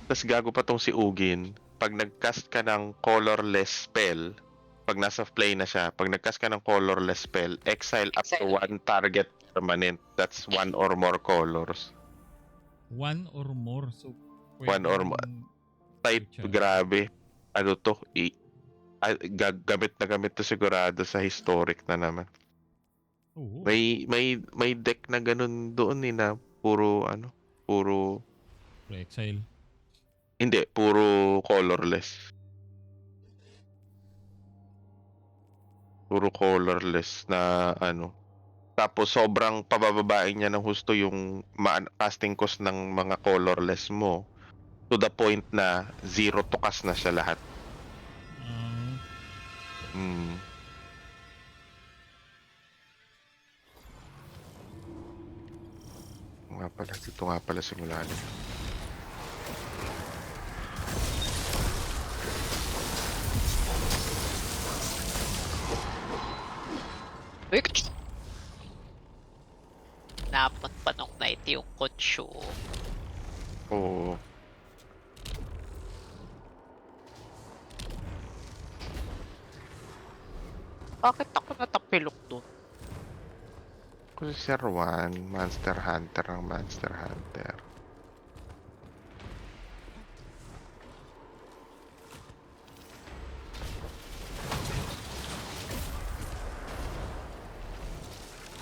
Tas gago pa 'tong si Ugin, 'pag nag-cast ka ng colorless spell, 'pag nasa play na siya, 'pag nag-cast ka ng colorless spell, exile up to Exile. 1 target permanent. That's 1 or more colors. One or more. So, 1 or pwedeng... more. Type, Pucha. grabe. Ano 'to, gamit na gamit 'to sigurado sa historic na naman. Oo. May deck na ganun doon, na puro ano, puro Exile. hindi, puro colorless. Puro colorless na ano. Tapos sobrang pabababain niya ng husto yung casting cost ng mga colorless mo to the point na 0 to cast na siya lahat. Mm. Dito nga pala simula niya. Napot pa nung night yung Konshu. Oo. Bakit ako natapilok dun? Kasi Sir Juan, Monster Hunter ng Monster Hunter.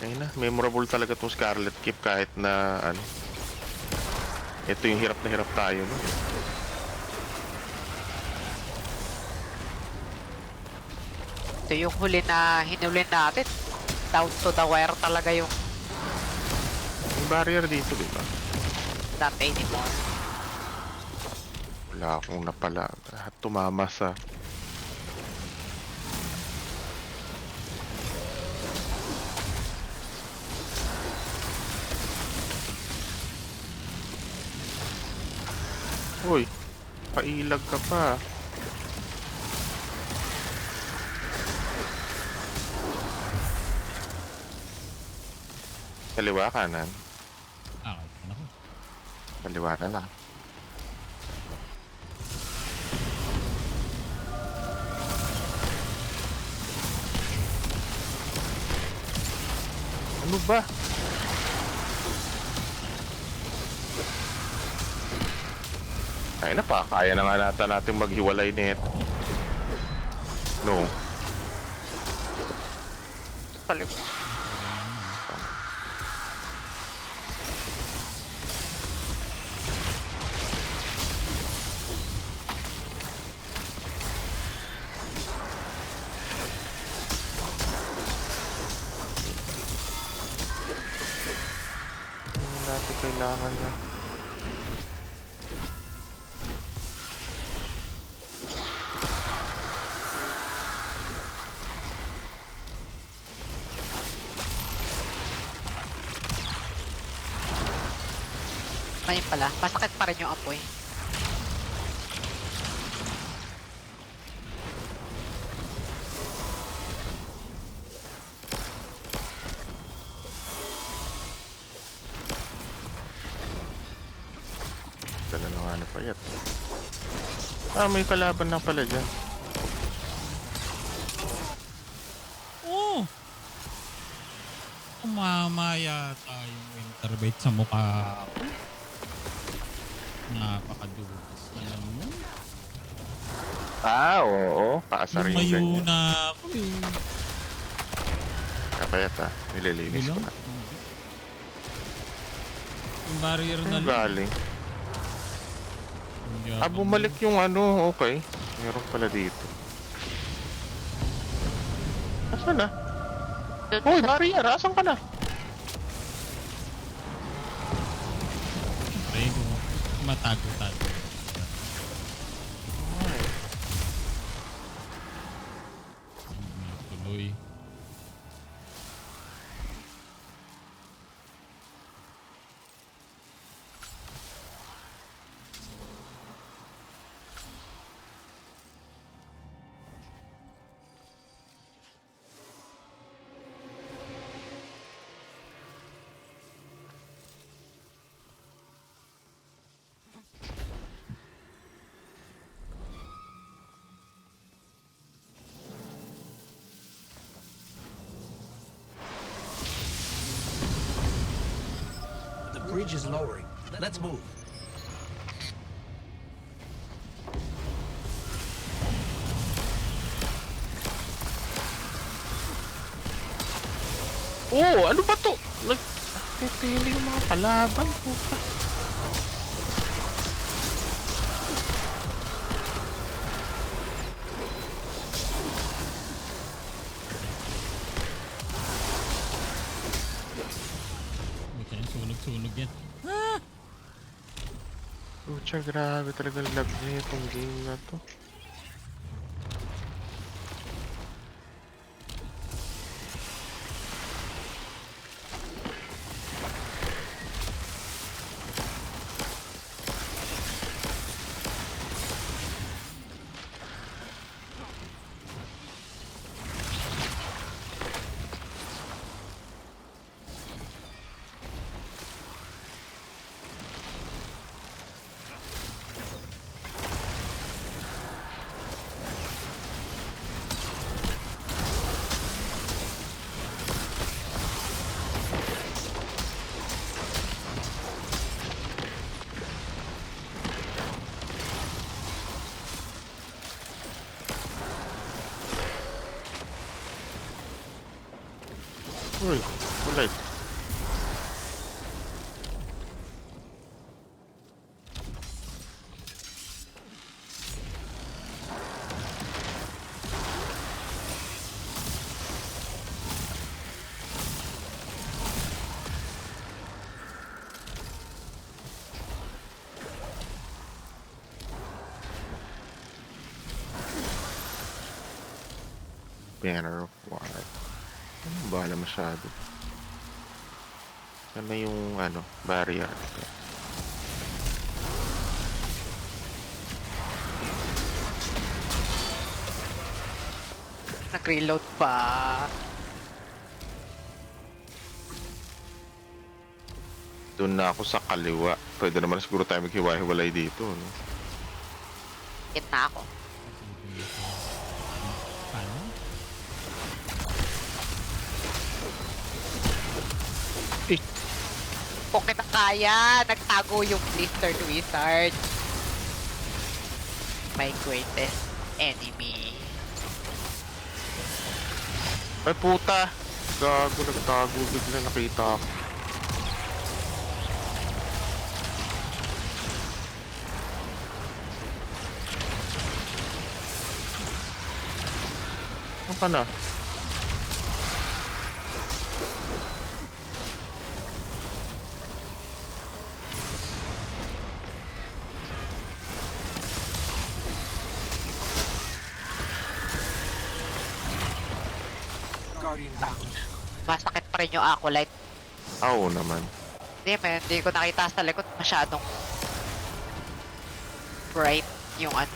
Ayun na, memorable talaga tong Scarlet Keep kahit na ano. Ito yung hirap na hirap tayo, no? Ito yung huli na hinuli natin. Down to the wire talaga yung May barrier dito, di ba? not anymore. Wala akong napala. Lahat tumama sa... Uy, pailag ka pa. Kaliwa, kanan. Okay, ako. Kaliwa na lang. Ano ba? Ay na pa, kaya na nga natin maghiwalay nito. No. Kalimutan. Ano natin kailangan na? Ngayon pala, masakit pa rin yung apoy. Dala na nga na payat. May kalaban lang pala dyan. Oh! Tumama yata yung Winterbait sa mukha ko. Napakadulas na lang yun. Oo. Paasar yung Lumayo ganyan. na ako eh. Kapayat nililinis ko Bilang? na. Yung barrier na lang. Galing. Bumalik yung ano, okay. Meron pala dito. Asan na? Hoy, barrier, asan ka na? Pre, matago-tago. Tuloy. bridge is lowering. Let's move. Oh, ano ba to? Nagtitili yung mga kalaban. Puta. Buta yung sunog-sunog yan. Pucha, grabe talaga lag niya itong game na to. Uy, ulit. Banner of War. Bahala masyado. Ano yung ano, barrier? Nag-reload pa. Doon na ako sa kaliwa. Pwede naman siguro tayo maghiwa-hiwalay dito, no? Hit na ako. Paano? Kung kita kaya, nagtago yung Blizzard Wizard. My greatest enemy. Ay puta! Gago, nagtago bigla nakita ako. Ano ka na? Guardian down. Masakit pa rin yung Acolyte. Oo naman. Hindi ko nakita sa likod masyadong bright yung ano.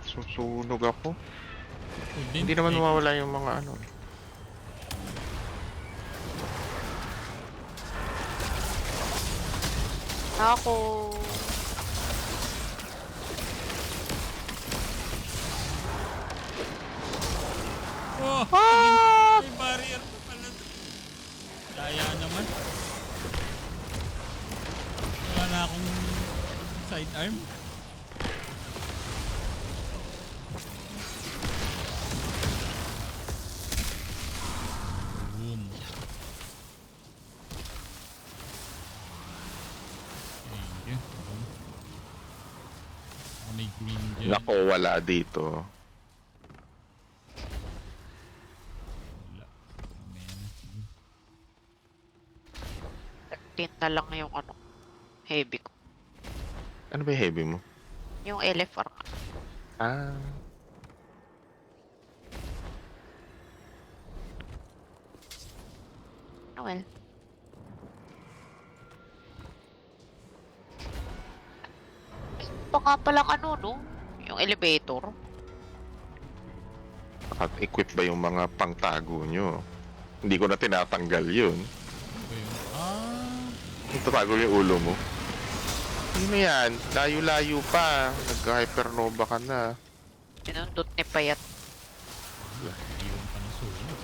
Susunog ako. Hindi Pwede. naman mawawala yung mga ano. Ako. Oh! May barrier pa pala. Daya naman. Wala na akong sidearm. Boom. Thank you. May green dyan. Nako, wala dito. Wala. Mamaya na. Sige. 13 na lang yung ano. Heavy ko. Ano ba yung heavy mo? Yung LFR nga. Ah. Oh well. Ito nga palang ano no? Yung elevator. At equip ba yung mga pangtago nyo? Hindi ko na tinatanggal yun. Ano ba yun? Ah! Tatago yung ulo mo. Sino yan? Layo-layo pa. Nag-hypernova ka na. Pinundot ni Payat. Iwan pa ng sunog.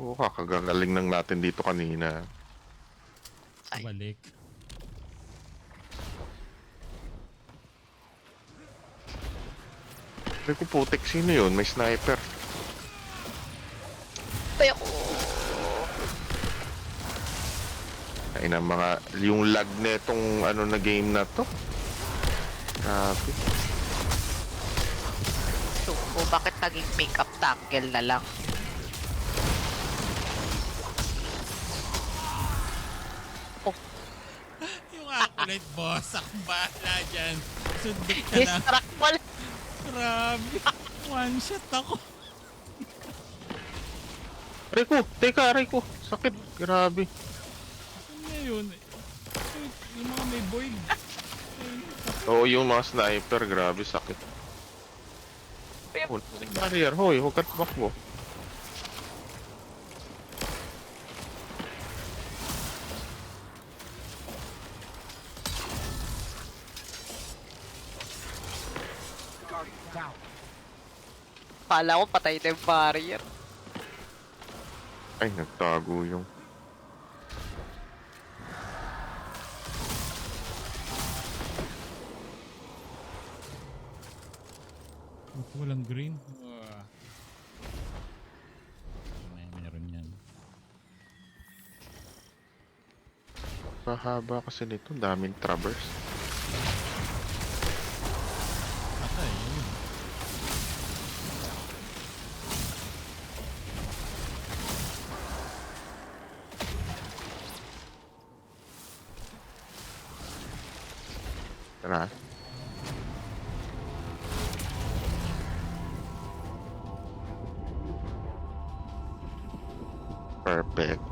Oo, kakagagaling ng natin dito kanina. Ay. Balik. Ay ko putik, sino yun? May sniper. Ay ako. Ay na mga, yung lag netong ano na game na to. Grabe. So, bakit naging pick-up tangle na lang? Yung acolyte boss, akong bahala dyan. Sundot ka na. Distract mo lang. Grabe. One shot ako. Aray ko, teka, aray ko. Sakit, grabe. Ano na yun? Yung mga may void. Oo, yung mga sniper, grabe, sakit. Oh, barrier, hoy, huwag ka tumakbo. Kala ko patay na yung barrier. Ay, nagtago yung... Walang green. Meron yan. Pahaba kasi nito, daming traverse. Patay. Yun. Tara. Perfect.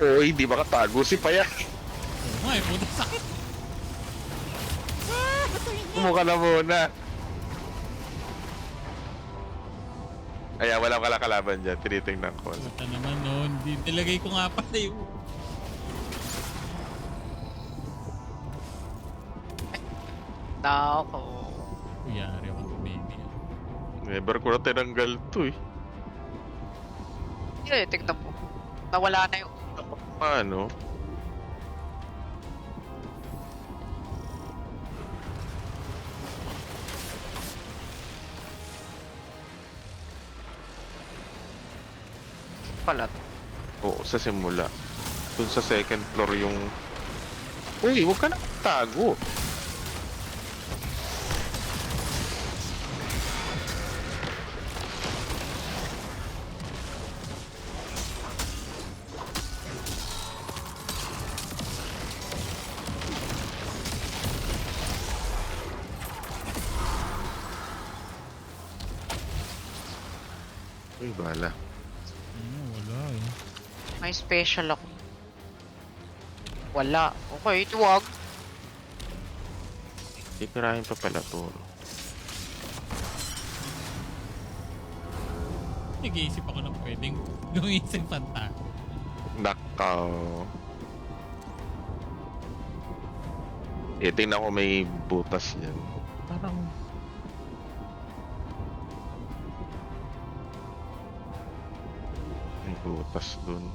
Oy, di makatago si Payak. Oo nga eh, puto sakit. Kumuha na muna. Ayan, walang kalaban dyan. Tinitingnan ko. Puta naman no, hindi nilagay ko nga pala yung... Nako. Kuyari ako baby. Never ko na tinanggal to eh. Hindi, tignan mo. Nawala na yung... Paano? Pala. Oo, sa simula. Dun sa second floor yung... Uy, huwag ka na tago. Uy, bala. Wala eh. May special ako. Wala. Okay, tuwag. Titirahin pa pala to. Nag-iisip ako ng pwedeng lumising panta. Nakaw. Tingnan ko may butas yan. Parang... May butas dun.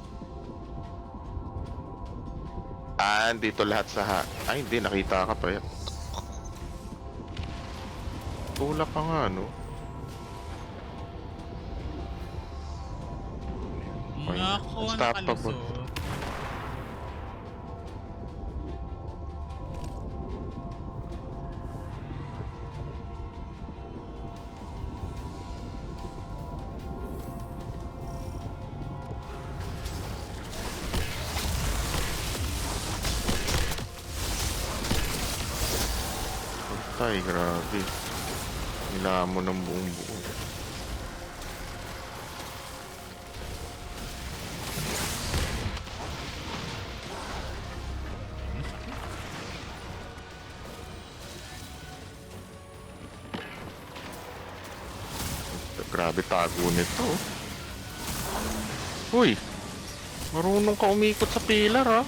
Ah, dito lahat sa Ay, hindi. Nakita ka pa yan. Tulak ka nga, no? Okay. Nakakuha ng Unstoppable. kalusot. Ay, grabe. Kailangan mo ng buong buo. Grabe tago nito. Uy! Marunong ka umikot sa pillar, ha?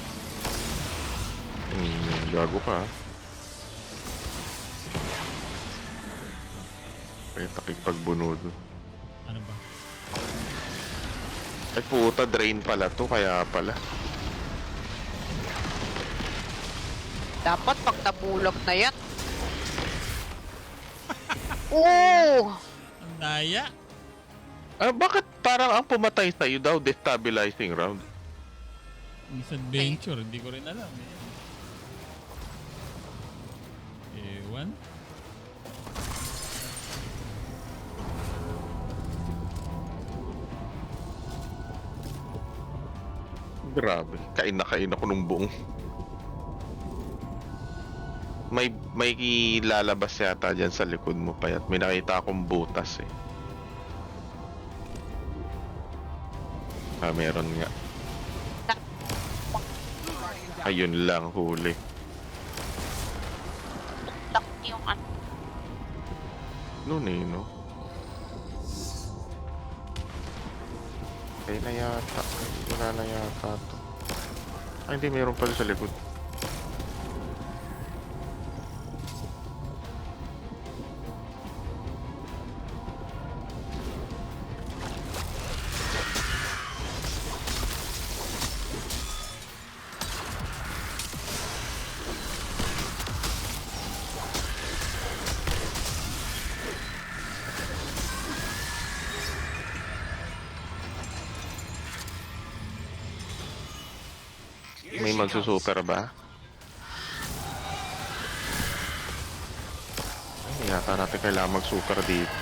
Gago ka. Kaya takipagbunud. Ano ba? Ay puta, drain pala to, kaya pala. Dapat pag nabulag na yan. Oo! Ang daya. Ah, bakit parang ang pumatay sa'yo daw, destabilizing round? Miss Adventure, hindi ko rin alam eh. Ewan. Grabe, kain ako nung buong. May lalabas yata dyan sa likod mo pa at may nakita akong butas eh. Ah, meron nga. Ayun lang, huli. Lock yung ano. Noon eh, no? Ay na yata. Wala na yata to. Ay, hindi, meron pala sa likod. May magsusuper ba? Ay, yata natin kailangan mag-super dito.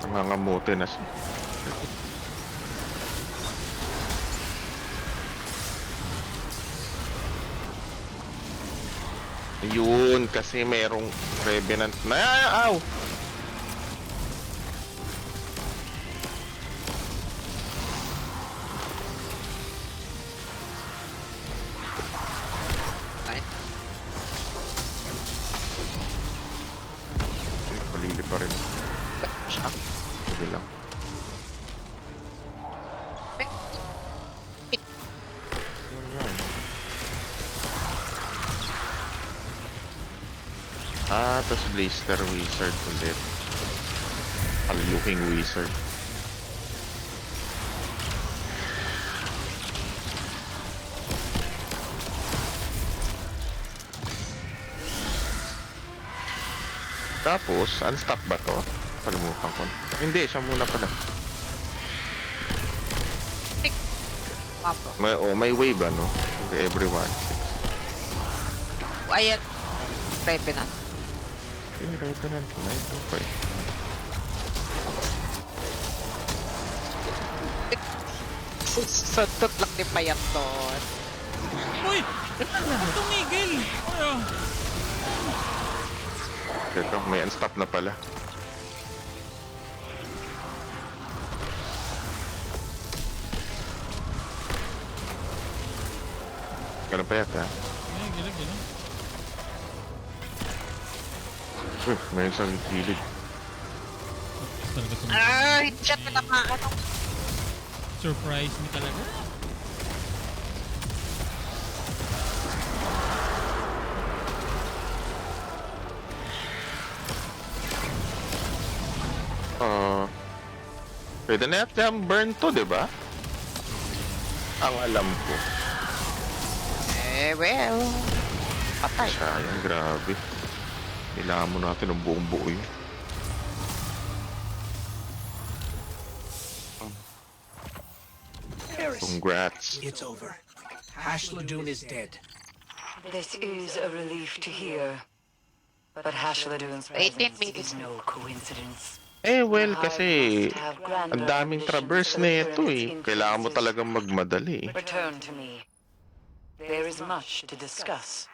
Nangangamuti na siya. Yun, kasi merong Revenant na. Aw! Palili pa rin. Siya. Sige lang. Yun yan. Ah, tas Blaster Wizard ulit. Aluking Wizard. Tapos, unstop ba to? Kalimutan ko. Hindi, siya muna pala. Mapo. May wave ano? Everyone. Ayan. Revenant. Okay, Revenant na ito. Okay. Suntot lang ni Payat doon. Uy! Tumigil! Ano? Teka, may unstop na pala. Ganun pa yata. Ay, gilag, gano'n. May isang gilid. Talaga tumigil. Ay, chat na naman. Ano? Surprise me talaga. Pwede na yata yung burn to, di ba? Ang alam ko. Eh, well. Patay. Sayang, grabe. Kailangan mo natin ng buong buo yun. Eris, Congrats. it's over. Hash Ladoon is dead. This is a relief to hear. But Hashladoon's 18 presence minutes. is no coincidence. Eh, well, kasi I must have grander ang daming ambitions traverse for the na ito eh. pyramid's Kailangan mo influences. talagang magmadali eh. Return to me. There is much to discuss.